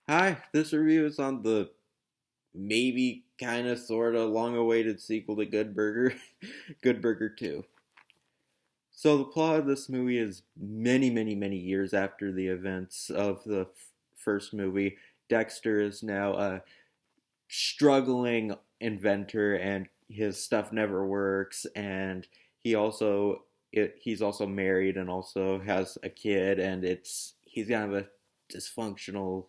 Hi, this review is on the maybe kind of sort of long awaited sequel to Good Burger, Good Burger 2. So, the plot of this movie is many, many, many years after the events of the first movie. Dexter is now a struggling inventor and his stuff never works, and he's also married and also has a kid, and he's kind of a dysfunctional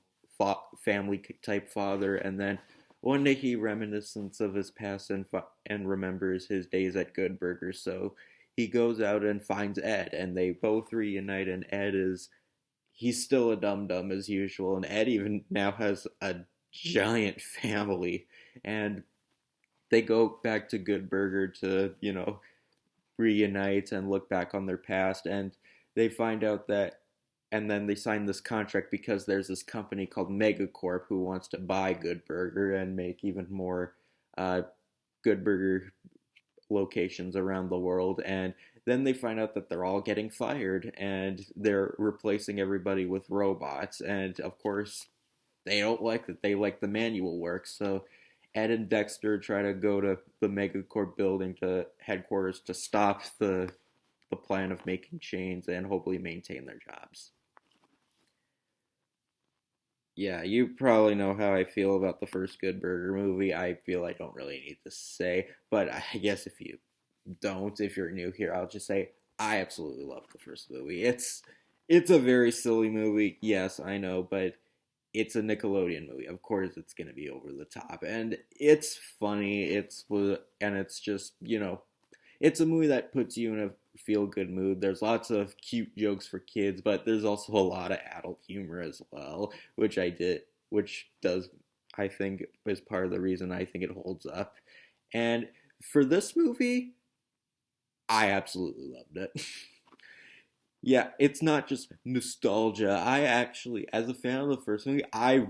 family type father. And then one day he reminisces of his past and remembers his days at Good Burger, so he goes out and finds Ed, and they both reunite. And he's still a dum dum as usual, and Ed even now has a giant family, and they go back to Good Burger to reunite and look back on their past. And they find out that and then they sign this contract because there's this company called Megacorp who wants to buy Good Burger and make even more uh, Good Burger locations around the world. And then they find out that they're all getting fired and they're replacing everybody with robots. And of course, they don't like that. They like the manual work. So Ed and Dexter try to go to the Megacorp building to headquarters to stop the plan of making chains and hopefully maintain their jobs. Yeah, you probably know how I feel about the first Good Burger movie. I feel I don't really need to say, but I guess if you're new here, I'll just say I absolutely love the first movie. It's a very silly movie, yes, I know, but it's a Nickelodeon movie. Of course, it's gonna be over the top, and it's funny. It's just it's a movie that puts you in a feel good mood. There's lots of cute jokes for kids, but there's also a lot of adult humor as well, which does I think is part of the reason I think it holds up. And for this movie, I absolutely loved it. Yeah, it's not just nostalgia. I actually, as a fan of the first movie, I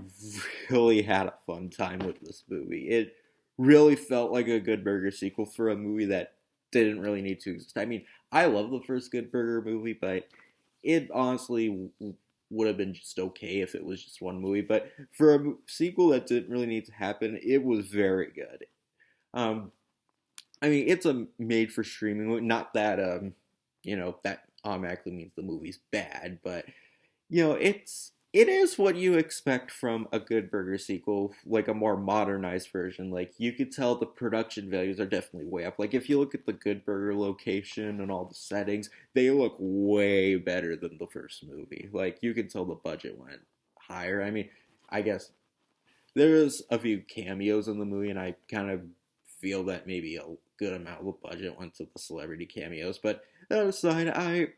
really had a fun time with this movie. It really felt like a Good Burger sequel for a movie that didn't really need to exist. I mean, I love the first Good Burger movie, but it honestly would have been just okay if it was just one movie. But for a sequel that didn't really need to happen, it was very good. Um, I mean, it's a made for streaming movie. Not that that automatically means the movie's bad, but it is what you expect from a Good Burger sequel, like a more modernized version. Like you could tell the production values are definitely way up. Like if you look at the Good Burger location and all the settings, they look way better than the first movie. Like you could tell the budget went higher. I mean, I guess there's a few cameos in the movie, and I kind of feel that maybe a good amount of the budget went to the celebrity cameos. But that aside,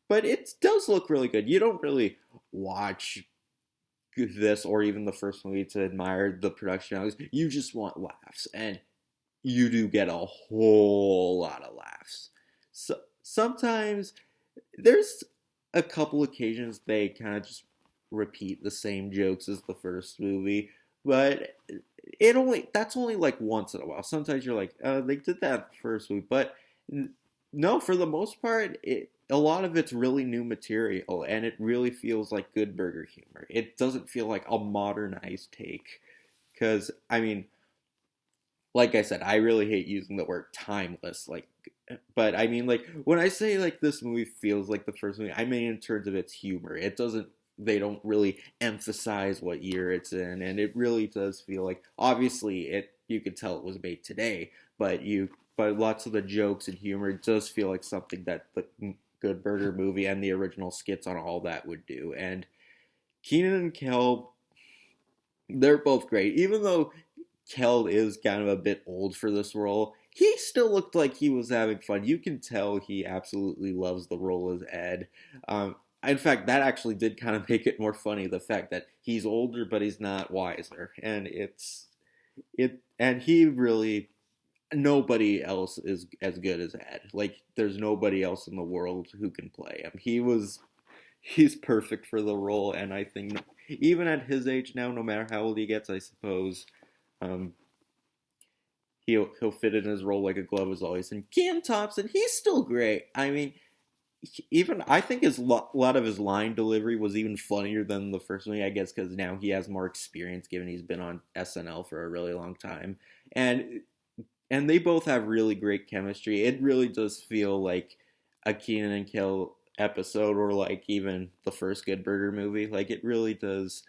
but it does look really good. You don't really watch this or even the first movie to admire the production values. You just want laughs, and you do get a whole lot of laughs. So sometimes there's a couple occasions they kind of just repeat the same jokes as the first movie, but that's only like once in a while. Sometimes you're like, they did that first movie, but no, for the most part, a lot of it's really new material, and it really feels like Good Burger humor. It doesn't feel like a modernized take, because I mean, like I said, I really hate using the word timeless. But I mean, like when I say like this movie feels like the first movie, I mean in terms of its humor. It doesn't. They don't really emphasize what year it's in, and it really does feel like obviously it. You could tell it was made today, but lots of the jokes and humor does feel like something that the Good Burger movie and the original skits on all that would do. And Keenan and Kel, they're both great, even though Kel is kind of a bit old for this role. He still looked like he was having fun. You can tell he absolutely loves the role as Ed. In fact, that actually did kind of make it more funny, the fact that he's older but he's not wiser, and he really nobody else is as good as Ed. Like there's nobody else in the world who can play him. He's perfect for the role, and I think even at his age now, no matter how old he gets, I suppose um, he'll fit in his role like a glove as always. And Cam Thompson, he's still great. I mean, even I think a lot of his line delivery was even funnier than the first one. I guess because now he has more experience, given he's been on SNL for a really long time, and and they both have really great chemistry. It really does feel like a Keenan and Kel episode, or like even the first Good Burger movie. Like it really does.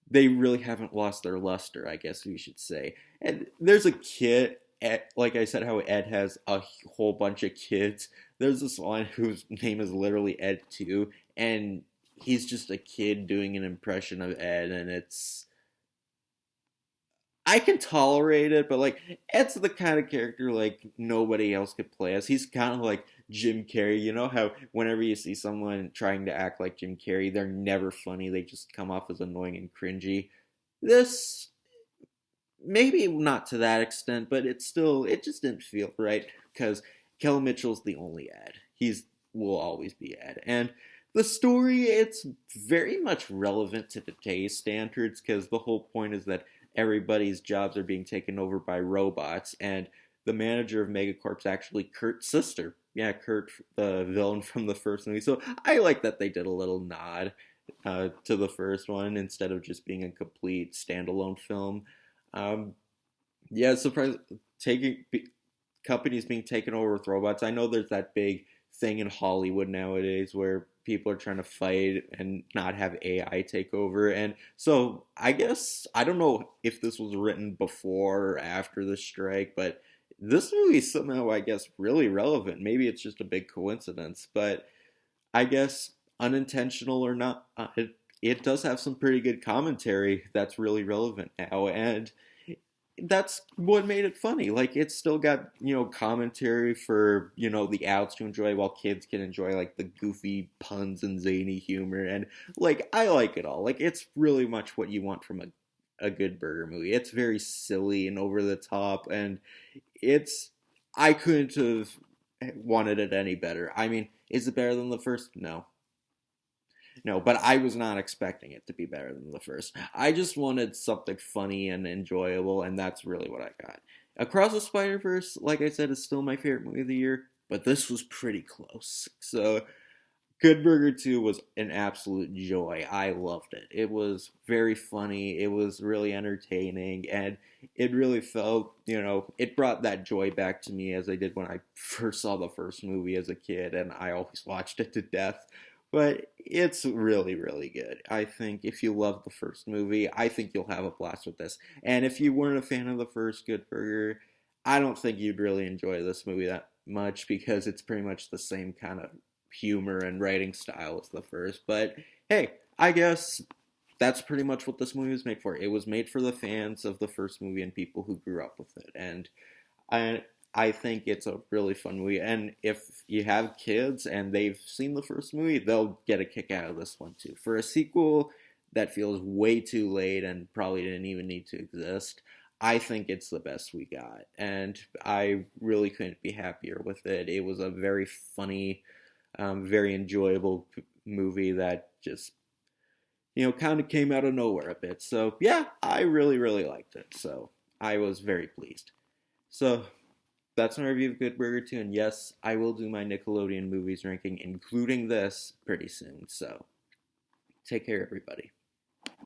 They really haven't lost their luster, I guess we should say. And there's a kid, like I said, how Ed has a whole bunch of kids. There's this one whose name is literally Ed too, and he's just a kid doing an impression of Ed, and it's I can tolerate it, but like Ed's the kind of character like nobody else could play as. He's kind of like Jim Carrey. You know how whenever you see someone trying to act like Jim Carrey, they're never funny. They just come off as annoying and cringy. This maybe not to that extent, but it just didn't feel right because Kel Mitchell's the only Ed. He's will always be Ed, and the story it's very much relevant to today's standards because the whole point is that everybody's jobs are being taken over by robots, and the manager of Megacorp's actually Kurt's sister. Yeah, Kurt, the villain from the first movie. So I like that they did a little nod to the first one instead of just being a complete standalone film. Um, yeah, surprise taking companies being taken over with robots. I know there's that big thing in Hollywood nowadays where people are trying to fight and not have AI take over. And so I guess I don't know if this was written before or after the strike, but this movie is somehow I guess really relevant. Maybe it's just a big coincidence, but I guess unintentional or not, it does have some pretty good commentary that's really relevant now, and that's what made it funny. Like it's still got commentary for the outs to enjoy, while kids can enjoy like the goofy puns and zany humor, and like I like it all. Like it's really much what you want from a good burger movie. It's very silly and over the top, and it's I couldn't have wanted it any better. I mean, is it better than the first? No. No, but I was not expecting it to be better than the first. I just wanted something funny and enjoyable, and that's really what I got. Across the Spider Verse, like I said, is still my favorite movie of the year, but this was pretty close. So, Good Burger 2 was an absolute joy. I loved it. It was very funny, it was really entertaining, and it really felt, it brought that joy back to me as I did when I first saw the first movie as a kid, and I always watched it to death. But it's really, really good. I think if you love the first movie, I think you'll have a blast with this. And if you weren't a fan of the first Good Burger, I don't think you'd really enjoy this movie that much because it's pretty much the same kind of humor and writing style as the first. But hey, I guess that's pretty much what this movie was made for. It was made for the fans of the first movie and people who grew up with it. And I I think it's a really fun movie. And if you have kids and they've seen the first movie, they'll get a kick out of this one too. For a sequel that feels way too late and probably didn't even need to exist, I think it's the best we got. And I really couldn't be happier with it. It was a very funny, very enjoyable movie that just kind of came out of nowhere a bit. So, yeah, I really, really liked it. So, I was very pleased. So, that's my review of Good Burger 2. And yes, I will do my Nickelodeon movies ranking, including this, pretty soon. So, take care, everybody.